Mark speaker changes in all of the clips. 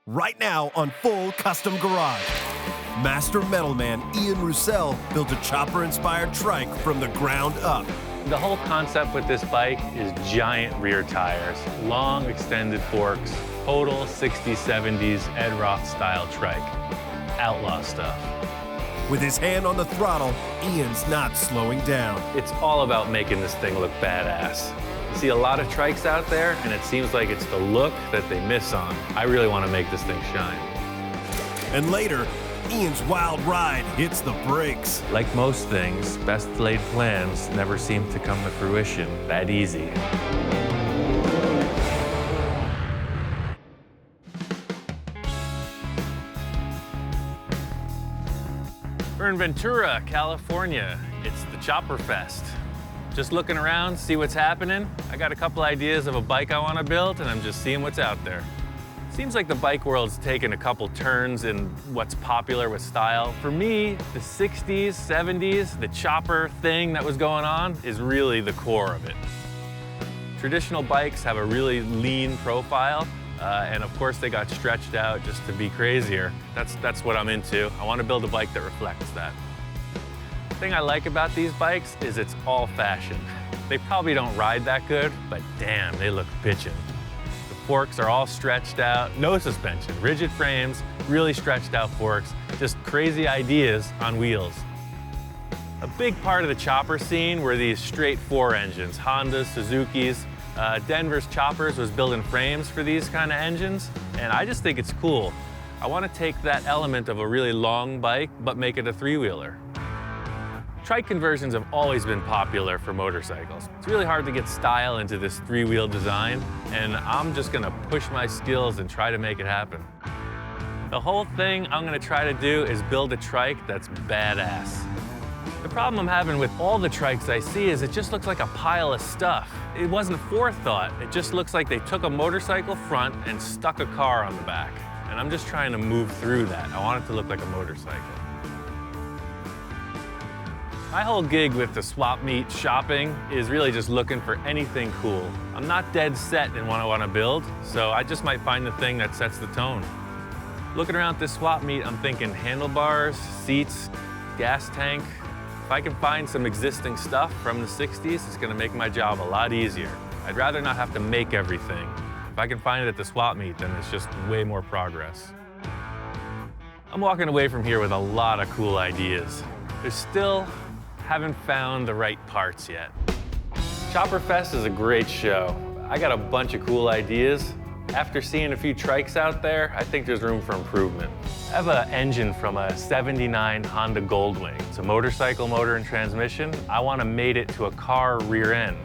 Speaker 1: right now on Full Custom Garage. Master metalman Ian Roussel built a chopper-inspired trike from the ground up.
Speaker 2: The whole concept with this bike is giant rear tires, long extended forks, total 60s, 70s Ed Roth style trike. Outlaw stuff.
Speaker 1: With his hand on the throttle, Ian's not slowing down.
Speaker 2: It's all about making this thing look badass. You see a lot of trikes out there, and it seems like it's the look that they miss on. I really want to make this thing shine.
Speaker 1: And later, Ian's wild ride hits the brakes.
Speaker 2: Like most things, best laid plans never seem to come to fruition that easy. We're in Ventura, California. It's the Chopper Fest. Just looking around, see what's happening. I got a couple ideas of a bike I want to build, and I'm just seeing what's out there. Seems like the bike world's taken a couple turns in what's popular with style. For me, the 60s, 70s, the chopper thing that was going on is really the core of it. Traditional bikes have a really lean profile, and of course they got stretched out just to be crazier. That's what I'm into. I want to build a bike that reflects that. The thing I like about these bikes is it's all fashion. They probably don't ride that good, but damn, they look bitchin'. The forks are all stretched out, no suspension, rigid frames, really stretched out forks, just crazy ideas on wheels. A big part of the chopper scene were these straight four engines, Hondas, Suzukis. Denver's Choppers was building frames for these kind of engines, and I just think it's cool. I want to take that element of a really long bike, but make it a three-wheeler. Trike conversions have always been popular for motorcycles. It's really hard to get style into this three-wheel design, and I'm just gonna push my skills and try to make it happen. The whole thing I'm gonna try to do is build a trike that's badass. The problem I'm having with all the trikes I see is it just looks like a pile of stuff. It wasn't forethought. It just looks like they took a motorcycle front and stuck a car on the back. And I'm just trying to move through that. I want it to look like a motorcycle. My whole gig with the swap meet shopping is really just looking for anything cool. I'm not dead set in what I want to build, so I just might find the thing that sets the tone. Looking around at this swap meet, I'm thinking handlebars, seats, gas tank. If I can find some existing stuff from the 60s, it's gonna make my job a lot easier. I'd rather not have to make everything. If I can find it at the swap meet, then it's just way more progress. I'm walking away from here with a lot of cool ideas. There's still haven't found the right parts yet. Chopper Fest is a great show. I got a bunch of cool ideas. After seeing a few trikes out there, I think there's room for improvement. I have an engine from a '79 Honda Goldwing. It's a motorcycle motor and transmission. I want to mate it to a car rear end.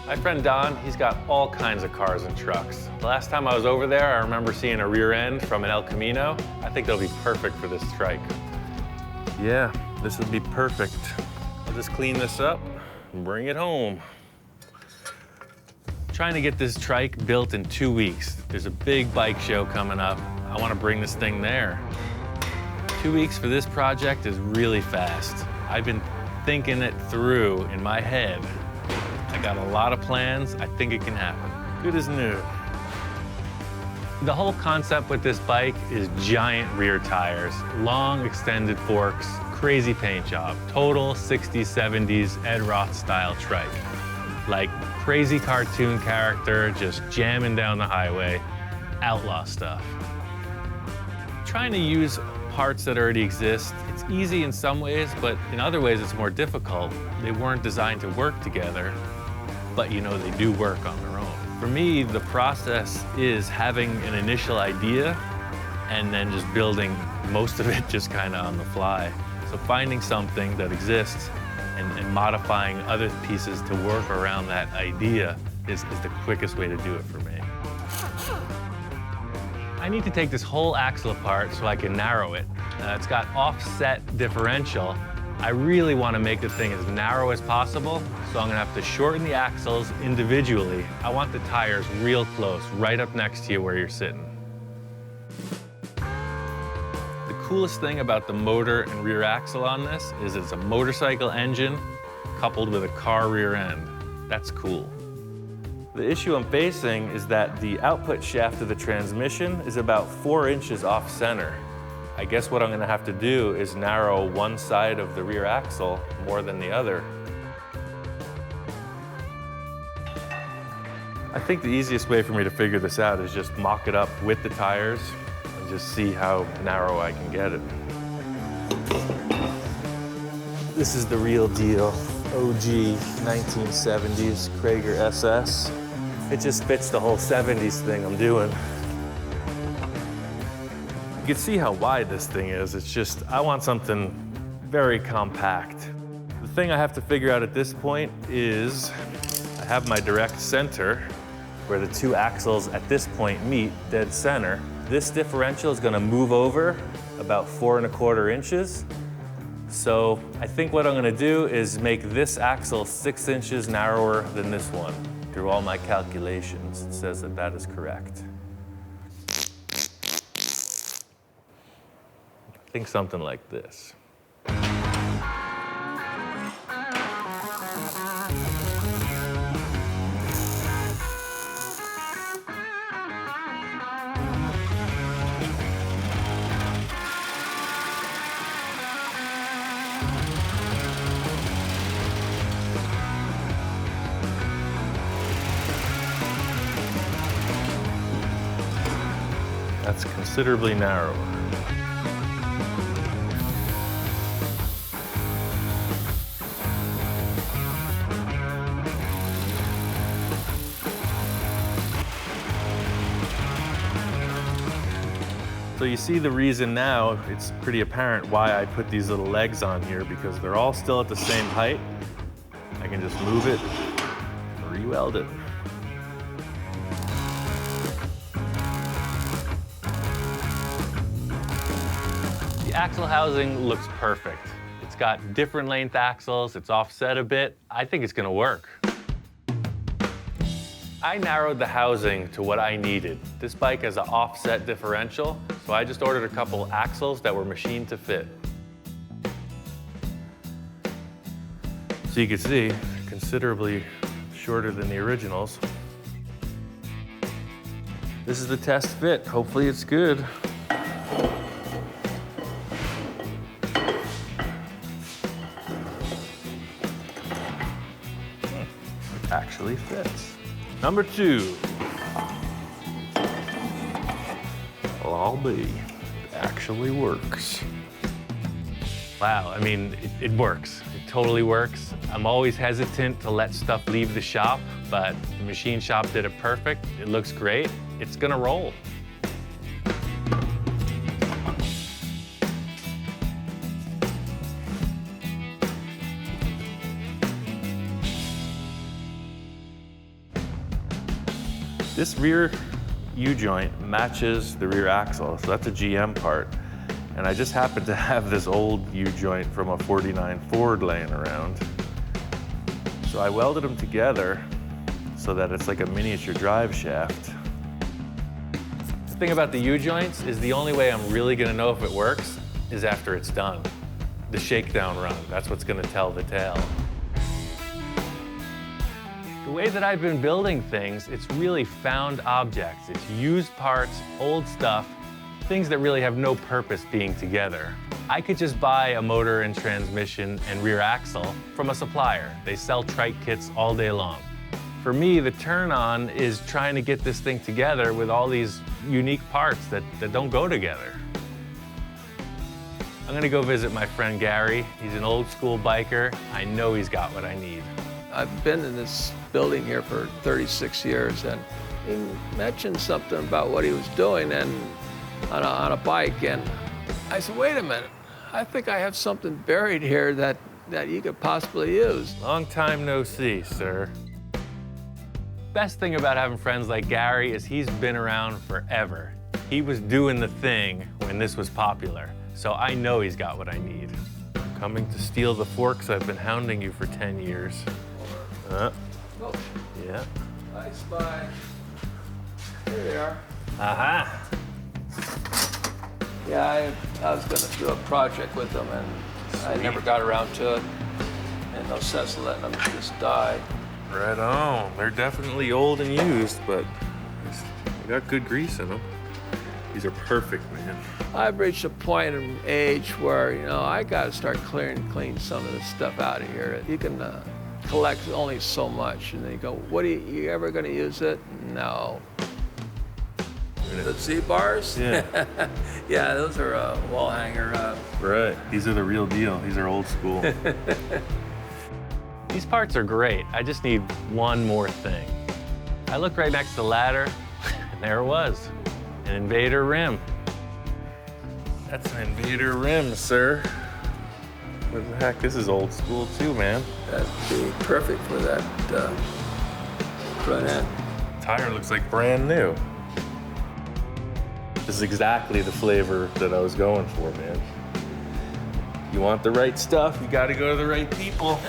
Speaker 2: My friend Don, he's got all kinds of cars and trucks. The last time I was over there, I remember seeing a rear end from an El Camino. I think they'll be perfect for this trike. Yeah, this would be perfect. I'll just clean this up and bring it home. Trying to get this trike built in 2 weeks. There's a big bike show coming up. I want to bring this thing there. 2 weeks for this project is really fast. I've been thinking it through in my head. I got a lot of plans. I think it can happen. Good as new. The whole concept with this bike is giant rear tires, long extended forks, crazy paint job, total 60s, 70s Ed Roth style trike. Like crazy cartoon character just jamming down the highway, outlaw stuff. Trying to use parts that already exist, it's easy in some ways, but in other ways it's more difficult. They weren't designed to work together, but you know they do work on their own. For me, the process is having an initial idea and then just building most of it just kind of on the fly. So finding something that exists and modifying other pieces to work around that idea is the quickest way to do it for me. I need to take this whole axle apart so I can narrow it. It's got offset differential. I really want to make the thing as narrow as possible, so I'm gonna have to shorten the axles individually. I want the tires real close, right up next to you where you're sitting. The coolest thing about the motor and rear axle on this is it's a motorcycle engine coupled with a car rear end. That's cool. The issue I'm facing is that the output shaft of the transmission is about 4 inches off center. I guess what I'm gonna have to do is narrow one side of the rear axle more than the other. I think the easiest way for me to figure this out is just mock it up with the tires and just see how narrow I can get it. This is the real deal. OG 1970s Krager SS. It just fits the whole 70s thing I'm doing. You can see how wide this thing is. It's just, I want something very compact. The thing I have to figure out at this point is I have my direct center where the 2 axles at this point meet dead center. This differential is gonna move over about 4 1/4 inches. So I think what I'm gonna do is make this axle 6 inches narrower than this one. Through all my calculations, it says that that is correct. I think something like this. That's considerably narrower. So you see the reason now, it's pretty apparent why I put these little legs on here, because they're all still at the same height. I can just move it, re-weld it. The axle housing looks perfect. It's got different length axles, it's offset a bit. I think it's gonna work. I narrowed the housing to what I needed. This bike has an offset differential, so I just ordered a couple axles that were machined to fit. So you can see, considerably shorter than the originals. This is the test fit. Hopefully it's good. Actually fits. Number 2. Well, I'll be. It actually works. Wow, I mean, it works. It totally works. I'm always hesitant to let stuff leave the shop, but the machine shop did it perfect. It looks great. It's gonna roll. This rear U-joint matches the rear axle, so that's a GM part. And I just happen to have this old U-joint from a 49 Ford laying around. So I welded them together so that it's like a miniature drive shaft. The thing about the U-joints is the only way I'm really gonna know if it works is after it's done. The shakedown run, that's what's gonna tell the tale. The way that I've been building things, it's really found objects. It's used parts, old stuff, things that really have no purpose being together. I could just buy a motor and transmission and rear axle from a supplier. They sell trike kits all day long. For me, the turn on is trying to get this thing together with all these unique parts that don't go together. I'm gonna go visit my friend Gary. He's an old school biker. I know he's got what I need.
Speaker 3: I've been in this building here for 36 years, and he mentioned something about what he was doing and on a bike, and I said, wait a minute, I think I have something buried here that you could possibly use.
Speaker 2: Long time no see, sir. Best thing about having friends like Gary is he's been around forever. He was doing the thing when this was popular, so I know he's got what I need. I'm coming to steal the forks I've been hounding you for 10 years.
Speaker 3: Oh,
Speaker 2: Yeah.
Speaker 3: I spy. Here they are.
Speaker 2: Aha.
Speaker 3: Yeah, I was going to do a project with them, and I never got around to it. And no sense of letting them just die.
Speaker 2: Right on. They're definitely old and used, but they got good grease in them. These are perfect, man.
Speaker 3: I've reached a point in age where, you know, I got to start clean some of this stuff out of here. You can collect only so much, and then you go, what are you ever going to use it? No. The Z-bars?
Speaker 2: Yeah.
Speaker 3: Yeah, those are wall hanger.
Speaker 2: Right. These are the real deal. These are old school. These parts are great. I just need one more thing. I looked right next to the ladder, and there it was, an Invader rim. That's an Invader rim, sir. What the heck? This is old school too, man.
Speaker 3: That'd be perfect for that front end.
Speaker 2: Tire looks like brand new. This is exactly the flavor that I was going for, man. You want the right stuff, you gotta go to the right people.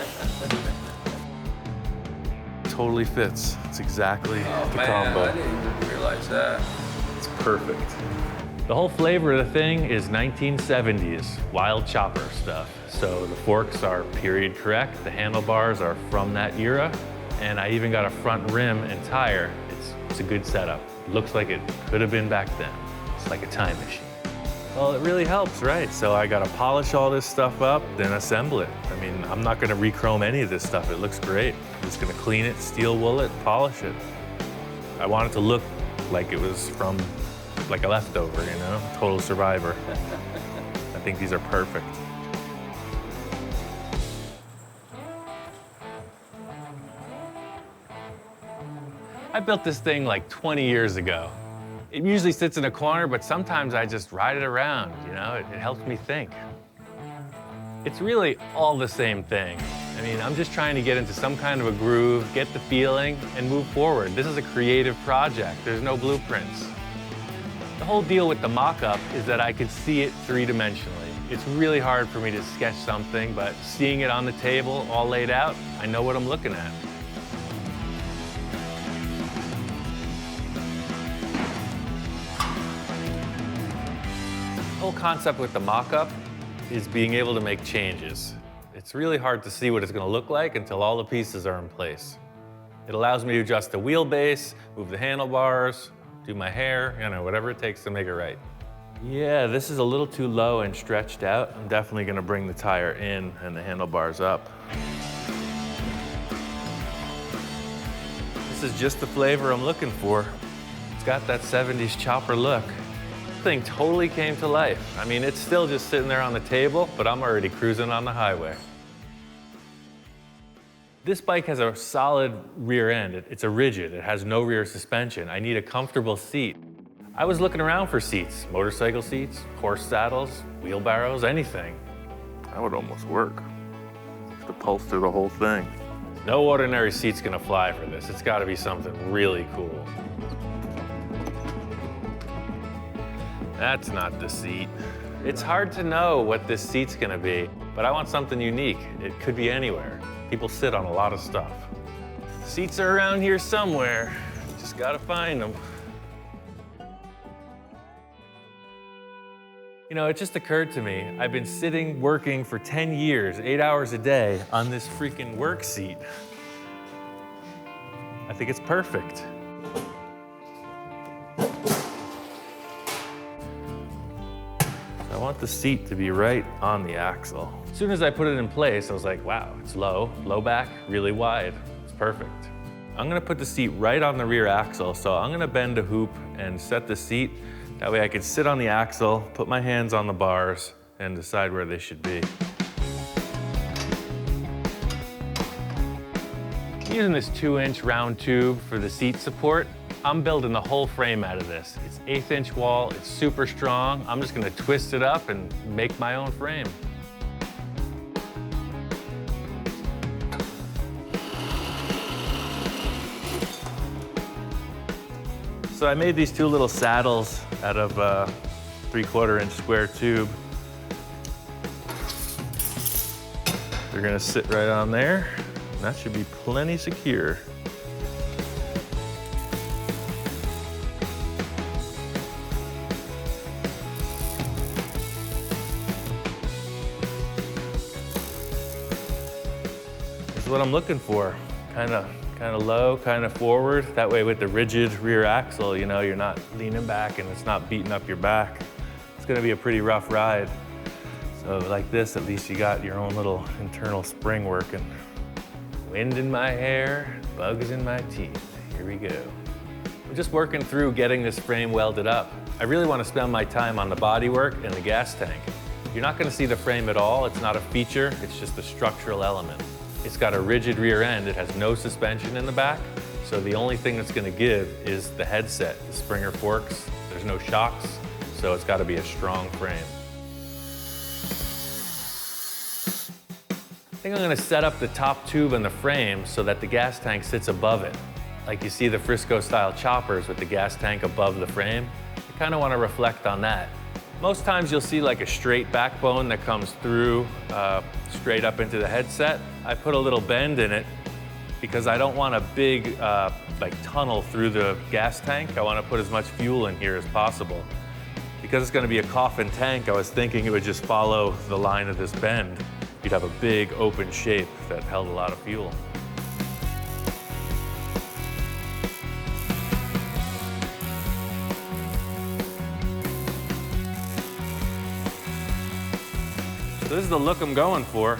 Speaker 2: Totally fits. It's exactly the combo.
Speaker 3: I didn't even realize that.
Speaker 2: It's perfect. The whole flavor of the thing is 1970s wild chopper stuff. So the forks are period correct, the handlebars are from that era, and I even got a front rim and tire. It's a good setup. Looks like it could have been back then. It's like a time machine. Well, it really helps, right? So I gotta polish all this stuff up, then assemble it. I mean, I'm not gonna re-chrome any of this stuff. It looks great. I'm just gonna clean it, steel wool it, polish it. I want it to look like it was from like a leftover, you know? Total survivor. I think these are perfect. I built this thing like 20 years ago. It usually sits in a corner, but sometimes I just ride it around, you know? It helps me think. It's really all the same thing. I mean, I'm just trying to get into some kind of a groove, get the feeling, and move forward. This is a creative project. There's no blueprints. The whole deal with the mock-up is that I could see it three-dimensionally. It's really hard for me to sketch something, but seeing it on the table, all laid out, I know what I'm looking at. The whole concept with the mock-up is being able to make changes. It's really hard to see what it's going to look like until all the pieces are in place. It allows me to adjust the wheelbase, move the handlebars, do my hair, you know, whatever it takes to make it right. Yeah, this is a little too low and stretched out. I'm definitely going to bring the tire in and the handlebars up. This is just the flavor I'm looking for. It's got that 70s chopper look. Thing totally came to life. I mean, it's still just sitting there on the table, but I'm already cruising on the highway. This bike has a solid rear end. It's a rigid, it has no rear suspension. I need a comfortable seat. I was looking around for seats, motorcycle seats, horse saddles, wheelbarrows, anything. That would almost work. Just upholster the whole thing. No ordinary seat's gonna fly for this. It's gotta be something really cool. That's not the seat. It's hard to know what this seat's gonna be, but I want something unique. It could be anywhere. People sit on a lot of stuff. Seats are around here somewhere. Just gotta find them. You know, it just occurred to me, I've been sitting, working for 10 years, 8 hours a day on this freaking work seat. I think it's perfect. I want the seat to be right on the axle. As soon as I put it in place, I was like, wow, it's low back, really wide. It's perfect. I'm gonna put the seat right on the rear axle, so I'm gonna bend a hoop and set the seat. That way I can sit on the axle, put my hands on the bars, and decide where they should be. Using this 2-inch round tube for the seat support, I'm building the whole frame out of this. It's 1/8-inch wall, it's super strong. I'm just gonna twist it up and make my own frame. So I made these two little saddles out of a 3/4-inch square tube. They're gonna sit right on there, and that should be plenty secure. What I'm looking for, kind of Kind of low, kind of forward. That way with the rigid rear axle, you know, you're not leaning back and it's not beating up your back. It's gonna be a pretty rough ride. So like this, at least you got your own little internal spring working. Wind in my hair, bugs in my teeth. Here we go. I'm just working through getting this frame welded up. I really want to spend my time on the bodywork and the gas tank. You're not going to see the frame at all. It's not a feature, it's just a structural element. It's got a rigid rear end. It has no suspension in the back. So the only thing that's going to give is the headset, the Springer forks. There's no shocks, so it's got to be a strong frame. I think I'm going to set up the top tube in the frame so that the gas tank sits above it. Like you see the Frisco style choppers with the gas tank above the frame. I kind of want to reflect on that. Most times you'll see like a straight backbone that comes through straight up into the headset. I put a little bend in it because I don't want a big like tunnel through the gas tank. I want to put as much fuel in here as possible. Because it's going to be a coffin tank, I was thinking it would just follow the line of this bend. You'd have a big open shape that held a lot of fuel. So this is the look I'm going for.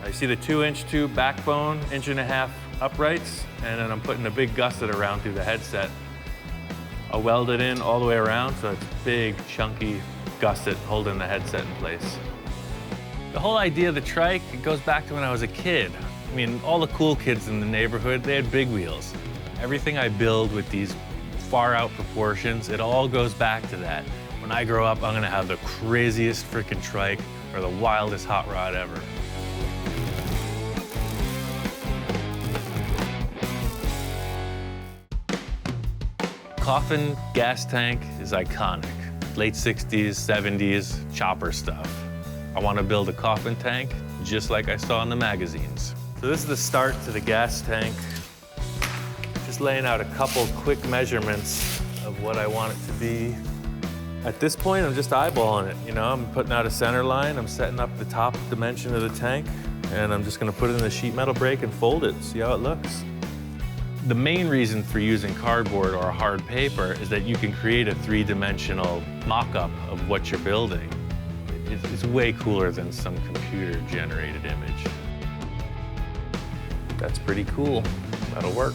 Speaker 2: I see the 2-inch tube backbone, 1.5 inch uprights, and then I'm putting a big gusset around through the headset. I'll weld it in all the way around, so it's big, chunky gusset holding the headset in place. The whole idea of the trike, it goes back to when I was a kid. I mean, all the cool kids in the neighborhood, they had big wheels. Everything I build with these far out proportions, it all goes back to that. When I grow up, I'm gonna have the craziest freaking trike or the wildest hot rod ever. Coffin gas tank is iconic. Late 60s, 70s, chopper stuff. I want to build a coffin tank just like I saw in the magazines. So this is the start to the gas tank. Just laying out a couple quick measurements of what I want it to be. At this point, I'm just eyeballing it. You know, I'm putting out a center line, I'm setting up the top dimension of the tank, and I'm just gonna put it in the sheet metal brake and fold it, see how it looks. The main reason for using cardboard or hard paper is that you can create a 3-dimensional mock-up of what you're building. It's way cooler than some computer-generated image. That's pretty cool. That'll work.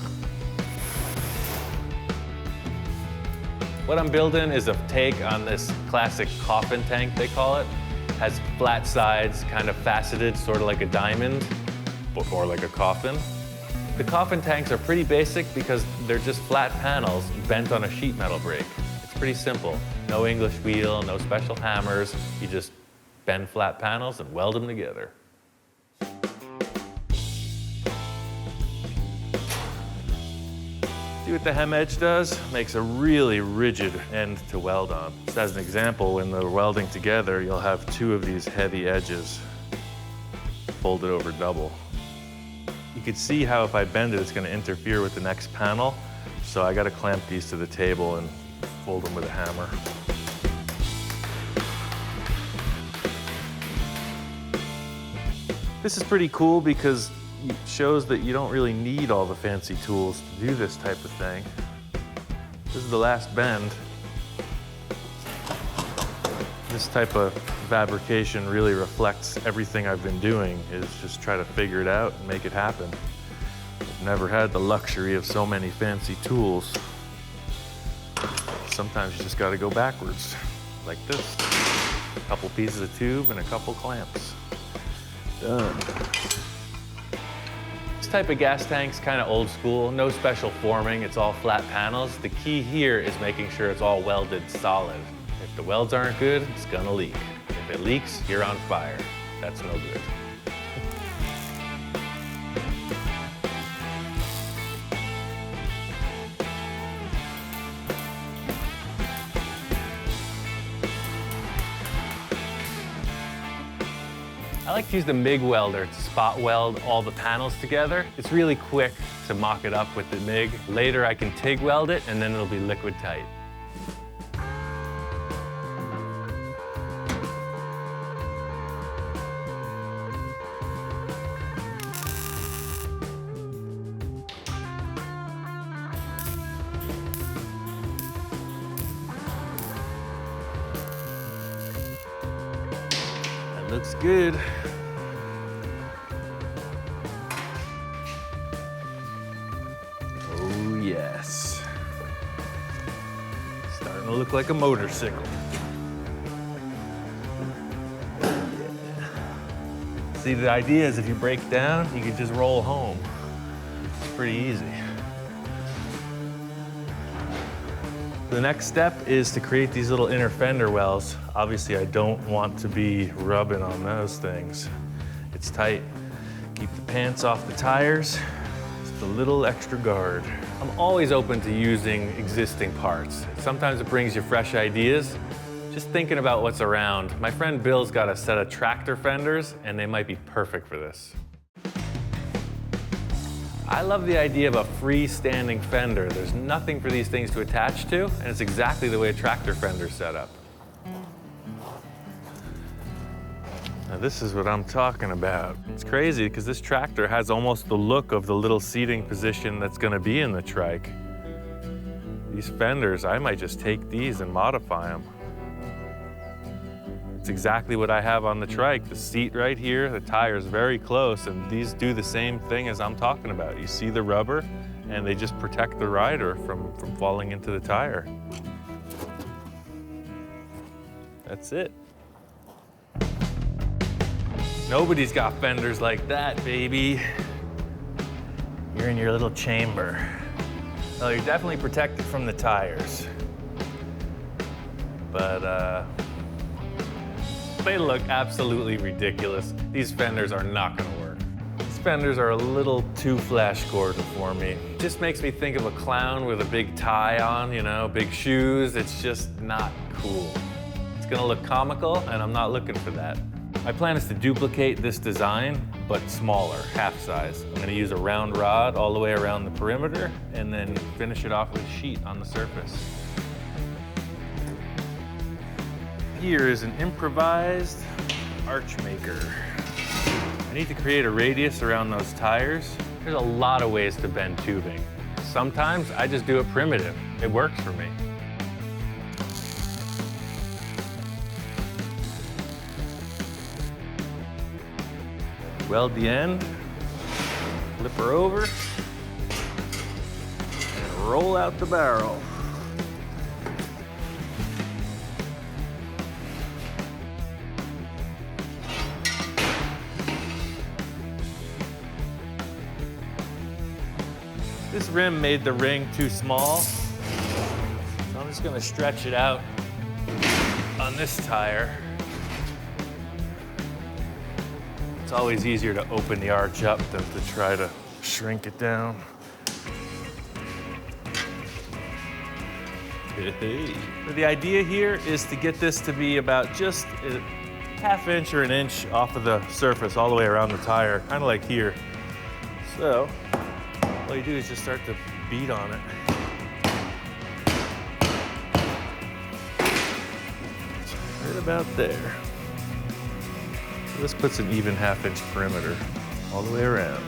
Speaker 2: What I'm building is a take on this classic coffin tank, they call it. Has flat sides, kind of faceted, sort of like a diamond, or like a coffin. The coffin tanks are pretty basic because they're just flat panels bent on a sheet metal brake. It's pretty simple. No English wheel, no special hammers. You just bend flat panels and weld them together. See what the hem edge does? Makes a really rigid end to weld on. Just as an example, when they're welding together, you'll have 2 of these heavy edges folded over double. You can see how if I bend it, it's going to interfere with the next panel. So I got to clamp these to the table and fold them with a hammer. This is pretty cool because it shows that you don't really need all the fancy tools to do this type of thing. This is the last bend. This type of fabrication really reflects everything I've been doing, is just try to figure it out and make it happen. I've never had the luxury of so many fancy tools. Sometimes you just gotta go backwards, like this. A couple pieces of tube and a couple clamps. Done. This type of gas tank's kind of old school, no special forming, it's all flat panels. The key here is making sure it's all welded solid. If the welds aren't good, it's gonna leak. If it leaks, you're on fire. That's no good. I like to use the MIG welder to spot weld all the panels together. It's really quick to mock it up with the MIG. Later I can TIG weld it and then it'll be liquid tight. Looks good. Oh yes. Starting to look like a motorcycle. See, the idea is if you break down, you can just roll home. It's pretty easy. The next step is to create these little inner fender wells. Obviously, I don't want to be rubbing on those things. It's tight. Keep the pants off the tires. Just a little extra guard. I'm always open to using existing parts. Sometimes it brings you fresh ideas. Just thinking about what's around. My friend Bill's got a set of tractor fenders, and they might be perfect for this. I love the idea of a freestanding fender. There's nothing for these things to attach to, and it's exactly the way a tractor fender's set up. Now this is what I'm talking about. It's crazy because this tractor has almost the look of the little seating position that's gonna be in the trike. These fenders, I might just take these and modify them. It's exactly what I have on the trike. The seat right here, the tire's very close, and these do the same thing as I'm talking about. You see the rubber, and they just protect the rider from falling into the tire. That's it. Nobody's got fenders like that, baby. You're in your little chamber. Well, you're definitely protected from the tires. But, they look absolutely ridiculous. These fenders are not gonna work. These fenders are a little too Flash Gordon for me. It just makes me think of a clown with a big tie on, you know, big shoes. It's just not cool. It's gonna look comical, and I'm not looking for that. My plan is to duplicate this design, but smaller, half size. I'm gonna use a round rod all the way around the perimeter, and then finish it off with a sheet on the surface. Here is an improvised arch maker. I need to create a radius around those tires. There's a lot of ways to bend tubing. Sometimes I just do it primitive. It works for me. Weld the end, flip her over, and roll out the barrel. This rim made the ring too small, so I'm just gonna stretch it out on this tire. It's always easier to open the arch up than to try to shrink it down. So the idea here is to get this to be about just a half inch or an inch off of the surface all the way around the tire, kind of like here. So all you do is just start to beat on it. Right about there. So this puts an even half-inch perimeter all the way around.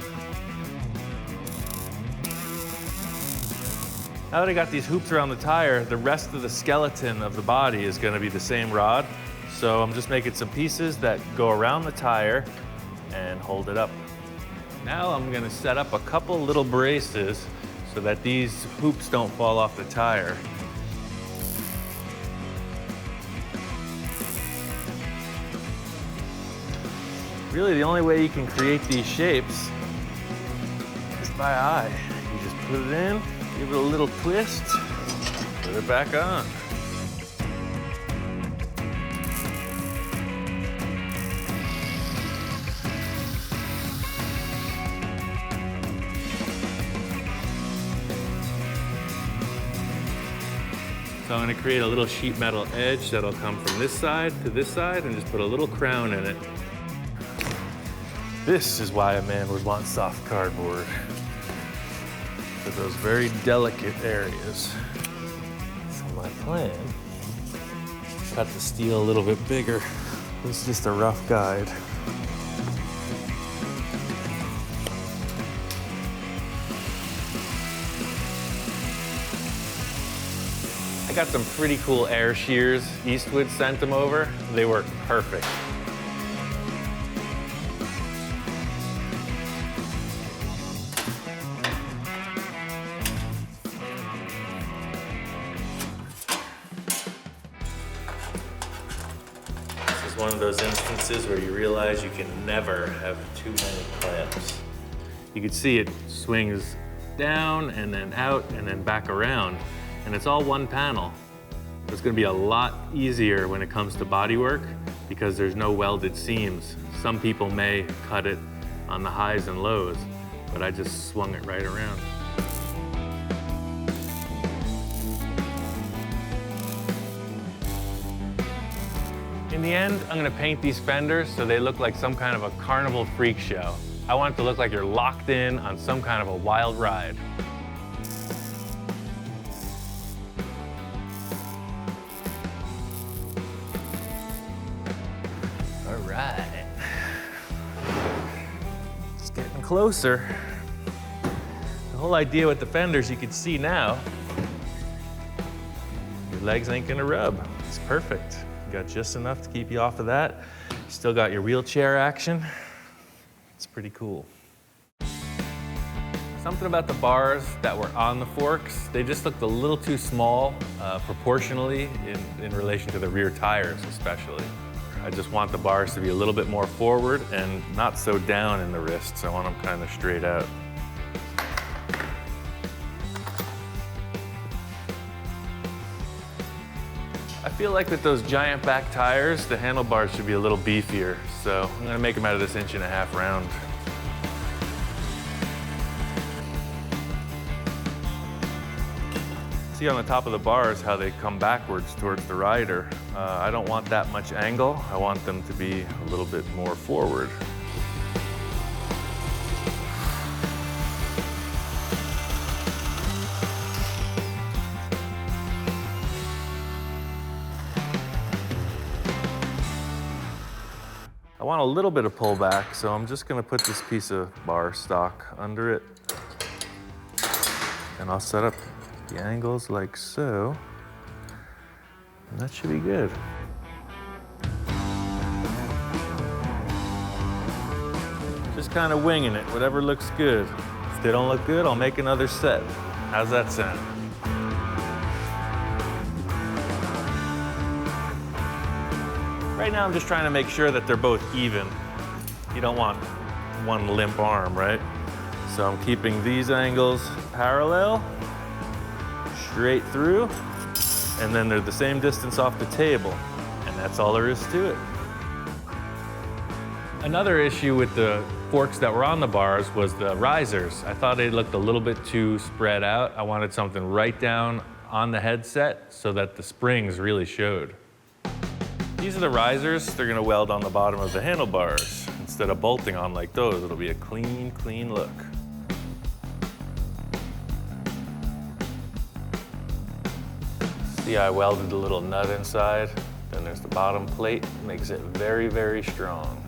Speaker 2: Now that I got these hoops around the tire, the rest of the skeleton of the body is going to be the same rod. So I'm just making some pieces that go around the tire and hold it up. Now I'm gonna set up a couple little braces so that these hoops don't fall off the tire. Really, the only way you can create these shapes is by eye. You just put it in, give it a little twist, put it back on. So I'm gonna create a little sheet metal edge that'll come from this side to this side and just put a little crown in it. This is why a man would want soft cardboard, for those very delicate areas. So my plan, cut the steel a little bit bigger. This is just a rough guide. I got some pretty cool air shears. Eastwood sent them over. They work perfect. one of those instances where you realize you can never have too many clamps. You can see it swings down and then out and then back around, and it's all one panel. It's gonna be a lot easier when it comes to bodywork because there's no welded seams. Some people may cut it on the highs and lows, but I just swung it right around. In the end, I'm gonna paint these fenders so they look like some kind of a carnival freak show. I want it to look like you're locked in on some kind of a wild ride. All right. It's getting closer. The whole idea with the fenders, you can see now, your legs ain't gonna rub. It's perfect. You got just enough to keep you off of that. Still got your wheelchair action. It's pretty cool. Something about the bars that were on the forks, they just looked a little too small proportionally in relation to the rear tires especially. I just want the bars to be a little bit more forward and not so down in the wrists. I want them kind of straight out. I feel like with those giant back tires, the handlebars should be a little beefier, so I'm gonna make them out of this 1.5-inch round. See on the top of the bars how they come backwards towards the rider. I don't want that much angle. I want them to be a little bit more forward. I want a little bit of pullback, so I'm just gonna put this piece of bar stock under it. And I'll set up the angles like so. And that should be good. Just kind of winging it, whatever looks good. If they don't look good, I'll make another set. How's that sound? Right now, I'm just trying to make sure that they're both even. You don't want one limp arm, right? So I'm keeping these angles parallel, straight through, and then they're the same distance off the table. And that's all there is to it. Another issue with the forks that were on the bars was the risers. I thought they looked a little bit too spread out. I wanted something right down on the headset so that the springs really showed. These are the risers. They're gonna weld on the bottom of the handlebars. Instead of bolting on like those, it'll be a clean, clean look. See, I welded the little nut inside. Then there's the bottom plate. Makes it very, very strong.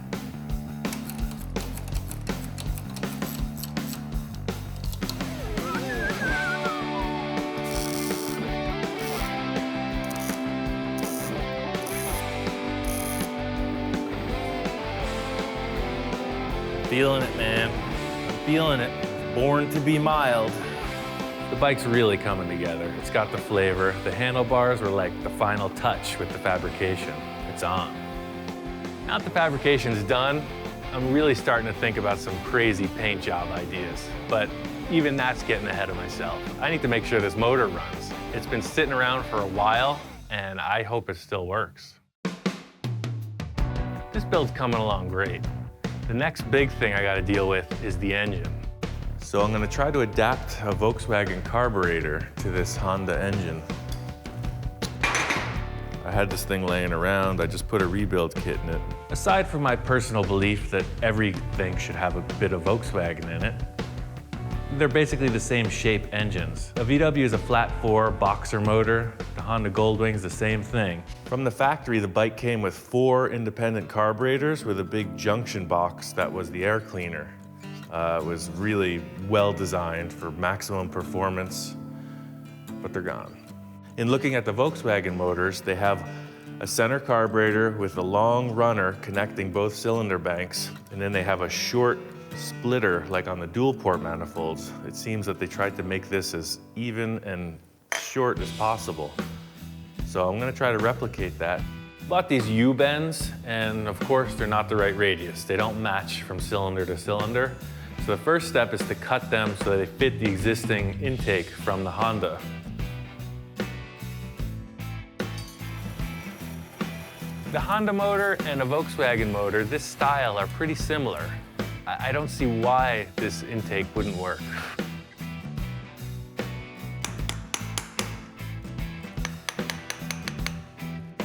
Speaker 2: Feeling it, man. I'm feeling it. Born to be mild. The bike's really coming together. It's got the flavor. The handlebars were like the final touch with the fabrication. It's on. Now that the fabrication's done, I'm really starting to think about some crazy paint job ideas. But even that's getting ahead of myself. I need to make sure this motor runs. It's been sitting around for a while, and I hope it still works. This build's coming along great. The next big thing I gotta deal with is the engine. So I'm gonna try to adapt a Volkswagen carburetor to this Honda engine. I had this thing laying around, I just put a rebuild kit in it. Aside from my personal belief that everything should have a bit of Volkswagen in it, they're basically the same shape engines. A VW is a flat 4 boxer motor. The Honda Goldwing's the same thing. From the factory, the bike came with 4 independent carburetors with a big junction box that was the air cleaner. It was really well designed for maximum performance, but they're gone. In looking at the Volkswagen motors, they have a center carburetor with a long runner connecting both cylinder banks, and then they have a short splitter like on the dual port manifolds. It seems that they tried to make this as even and short as possible. So I'm gonna try to replicate that. Bought these U-bends, and of course they're not the right radius. They don't match from cylinder to cylinder. So the first step is to cut them so that they fit the existing intake from the Honda. The Honda motor and a Volkswagen motor, this style, are pretty similar. I don't see why this intake wouldn't work.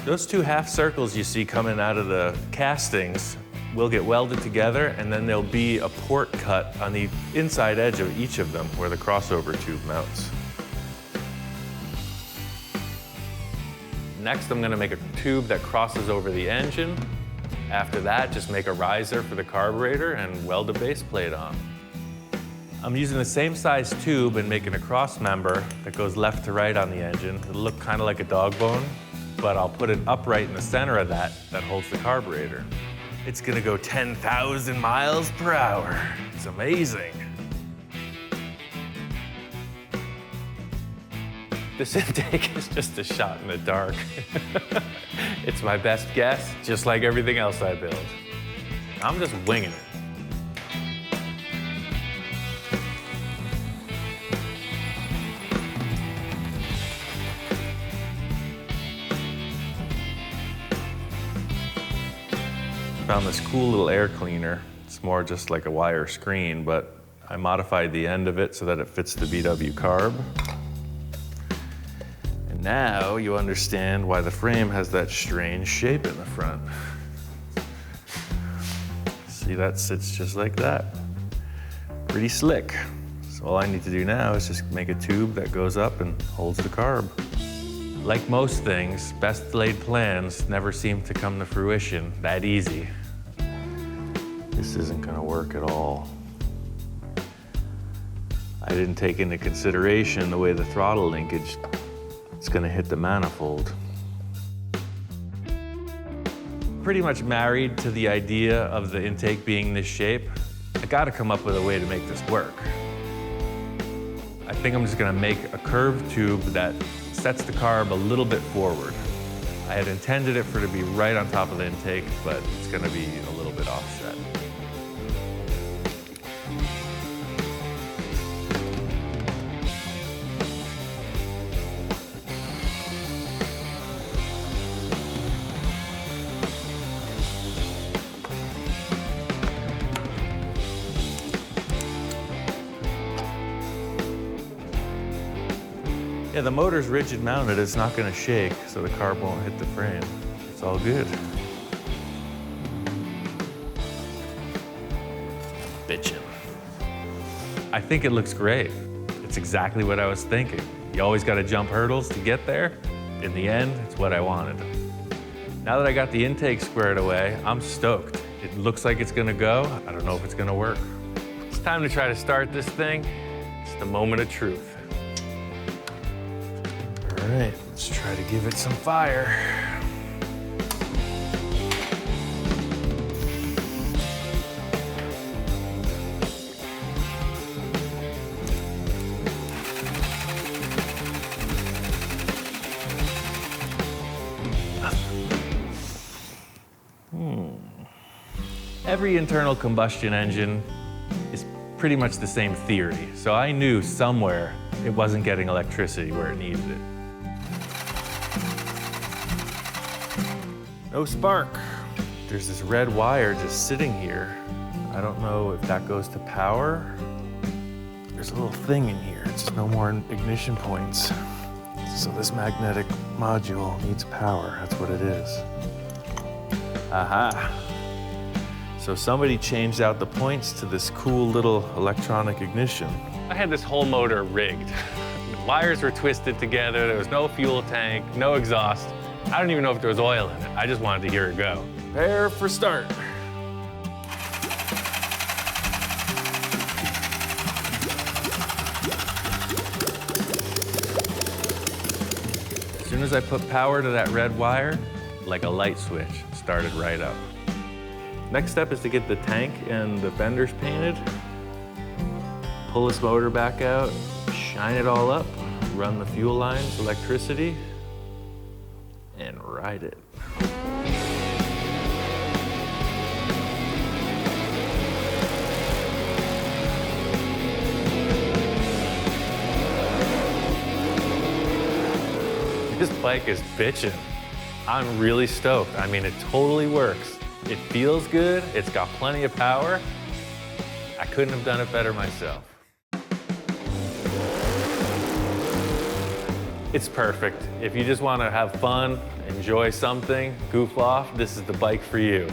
Speaker 2: Those two half circles you see coming out of the castings will get welded together, and then there'll be a port cut on the inside edge of each of them where the crossover tube mounts. Next, I'm gonna make a tube that crosses over the engine. After that, just make a riser for the carburetor and weld a base plate on. I'm using the same size tube and making a cross member that goes left to right on the engine. It'll look kind of like a dog bone, but I'll put it upright in the center of that holds the carburetor. It's gonna go 10,000 miles per hour. It's amazing. This intake is just a shot in the dark. It's my best guess, just like everything else I build. I'm just winging it. Found this cool little air cleaner. It's more just like a wire screen, but I modified the end of it so that it fits the VW carb. And now you understand why the frame has that strange shape in the front. See, that sits just like that. Pretty slick. So all I need to do now is just make a tube that goes up and holds the carb. Like most things, best laid plans never seem to come to fruition that easy. This isn't gonna work at all. I didn't take into consideration the way the throttle linkage is gonna hit the manifold. Pretty much married to the idea of the intake being this shape. I gotta come up with a way to make this work. I think I'm just gonna make a curved tube that sets the carb a little bit forward. I had intended it for it to be right on top of the intake, but it's gonna be a little bit offset. Yeah, the motor's rigid mounted, it's not gonna shake, so the carb won't hit the frame. It's all good. Bitchin'. I think it looks great. It's exactly what I was thinking. You always gotta jump hurdles to get there. In the end, it's what I wanted. Now that I got the intake squared away, I'm stoked. It looks like it's gonna go. I don't know if it's gonna work. It's time to try to start this thing. It's the moment of truth. All right, let's try to give it some fire. Every internal combustion engine is pretty much the same theory, so I knew somewhere it wasn't getting electricity where it needed it. No spark. There's this red wire just sitting here. I don't know if that goes to power. There's a little thing in here. It's no more ignition points. So this magnetic module needs power. That's what it is. Aha. So somebody changed out the points to this cool little electronic ignition. I had this whole motor rigged. The wires were twisted together. There was no fuel tank, no exhaust. I don't even know if there was oil in it. I just wanted to hear it go. Prepare for start. As soon as I put power to that red wire, like a light switch, it started right up. Next step is to get the tank and the fenders painted. Pull this motor back out, shine it all up, run the fuel lines, electricity, and ride it. This bike is bitchin'. I'm really stoked. I mean, it totally works. It feels good, it's got plenty of power. I couldn't have done it better myself. It's perfect. If you just want to have fun, enjoy something, goof off, this is the bike for you.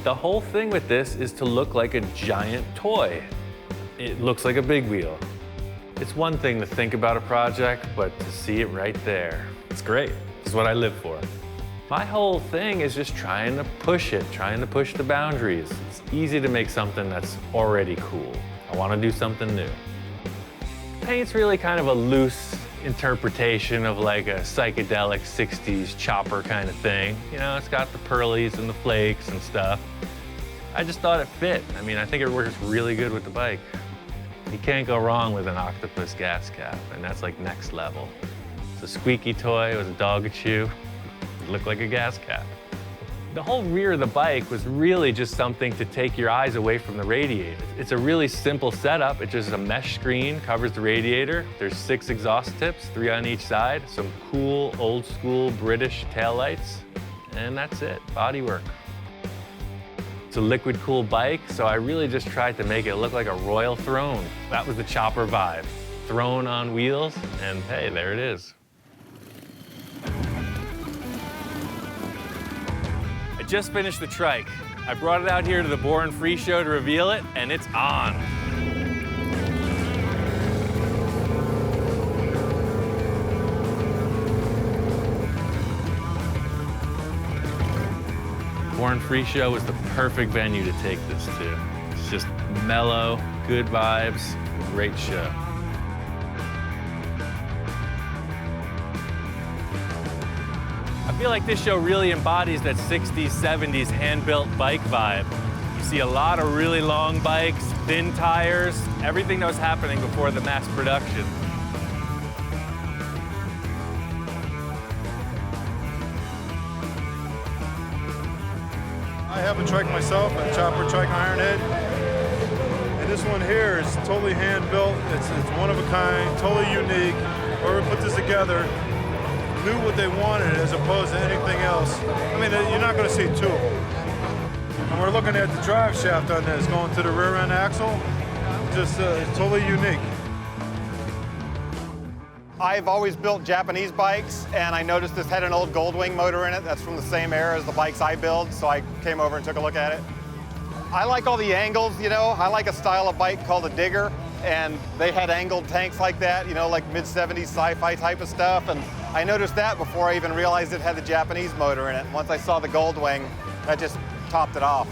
Speaker 2: The whole thing with this is to look like a giant toy. It looks like a big wheel. It's one thing to think about a project, but to see it right there, it's great. It's what I live for. My whole thing is just trying to push it, trying to push the boundaries. It's easy to make something that's already cool. I want to do something new. Paint's really kind of a loose interpretation of like a psychedelic 60s chopper kind of thing. You know, it's got the pearlies and the flakes and stuff. I just thought it fit. I mean, I think it works really good with the bike. You can't go wrong with an octopus gas cap, and that's like next level. It's a squeaky toy, it was a dog a chew. It looked like a gas cap. The whole rear of the bike was really just something to take your eyes away from the radiator. It's a really simple setup. It's just a mesh screen, covers the radiator. There's 6 exhaust tips, 3 on each side, some cool, old school British taillights, and that's it, bodywork. It's a liquid cool bike, so I really just tried to make it look like a royal throne. That was the chopper vibe. Throne on wheels, and hey, there it is. I just finished the trike. I brought it out here to the Born Free show to reveal it, and it's on. Born Free show was the perfect venue to take this to. It's just mellow, good vibes, great show. I feel like this show really embodies that 60s, 70s hand-built bike vibe. You see a lot of really long bikes, thin tires, everything that was happening before the mass production.
Speaker 4: I have a trike myself, a chopper trike Ironhead. And this one here is totally hand-built. It's one of a kind, totally unique. Whoever put this together knew what they wanted as opposed to anything else. I mean, you're not going to see 2 of them. And we're looking at the drive shaft on this, going to the rear end axle. Just totally unique.
Speaker 5: I've always built Japanese bikes, and I noticed this had an old Goldwing motor in it. That's from the same era as the bikes I build, so I came over and took a look at it. I like all the angles, you know. I like a style of bike called a digger, and they had angled tanks like that, you know, like mid-70s sci-fi type of stuff. And I noticed that before I even realized it had the Japanese motor in it. Once I saw the Goldwing, that just topped it off.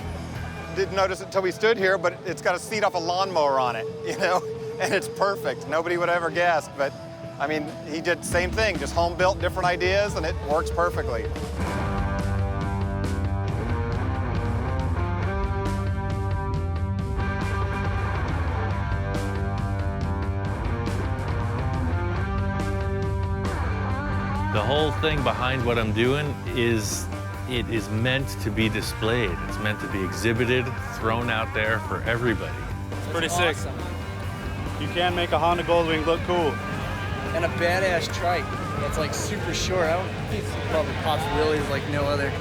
Speaker 5: Didn't notice it until we stood here, but it's got a seat off a lawnmower on it, you know, and it's perfect. Nobody would ever guess, but I mean, he did the same thing, just home built, different ideas, and it works perfectly.
Speaker 2: The whole thing behind what I'm doing is it is meant to be displayed. It's meant to be exhibited, thrown out there for everybody.
Speaker 6: It's pretty sick. You can make a Honda Goldwing look cool.
Speaker 7: And a badass trike that's like super short. I don't think it probably pops wheelies like no other.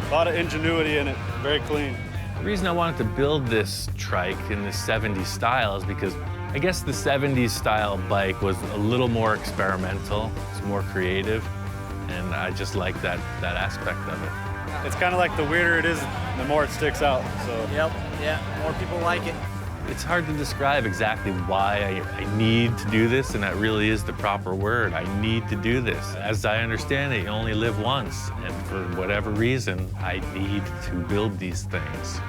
Speaker 6: A lot of ingenuity in it, very clean.
Speaker 2: The reason I wanted to build this trike in the 70s style is because I guess the 70s style bike was a little more experimental, it's more creative, and I just like that aspect of it.
Speaker 6: It's kind of like the weirder it is, the more it sticks out. So.
Speaker 7: Yep, yeah, more people like it.
Speaker 2: It's hard to describe exactly why I need to do this, and that really is the proper word. I need to do this. As I understand it, you only live once, and for whatever reason, I need to build these things.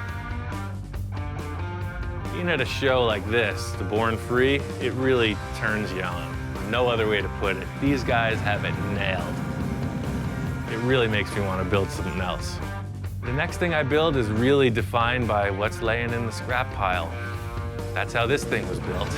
Speaker 2: Being at a show like this, the Born Free, it really turns you on. No other way to put it. These guys have it nailed. It really makes me want to build something else. The next thing I build is really defined by what's laying in the scrap pile. That's how this thing was built.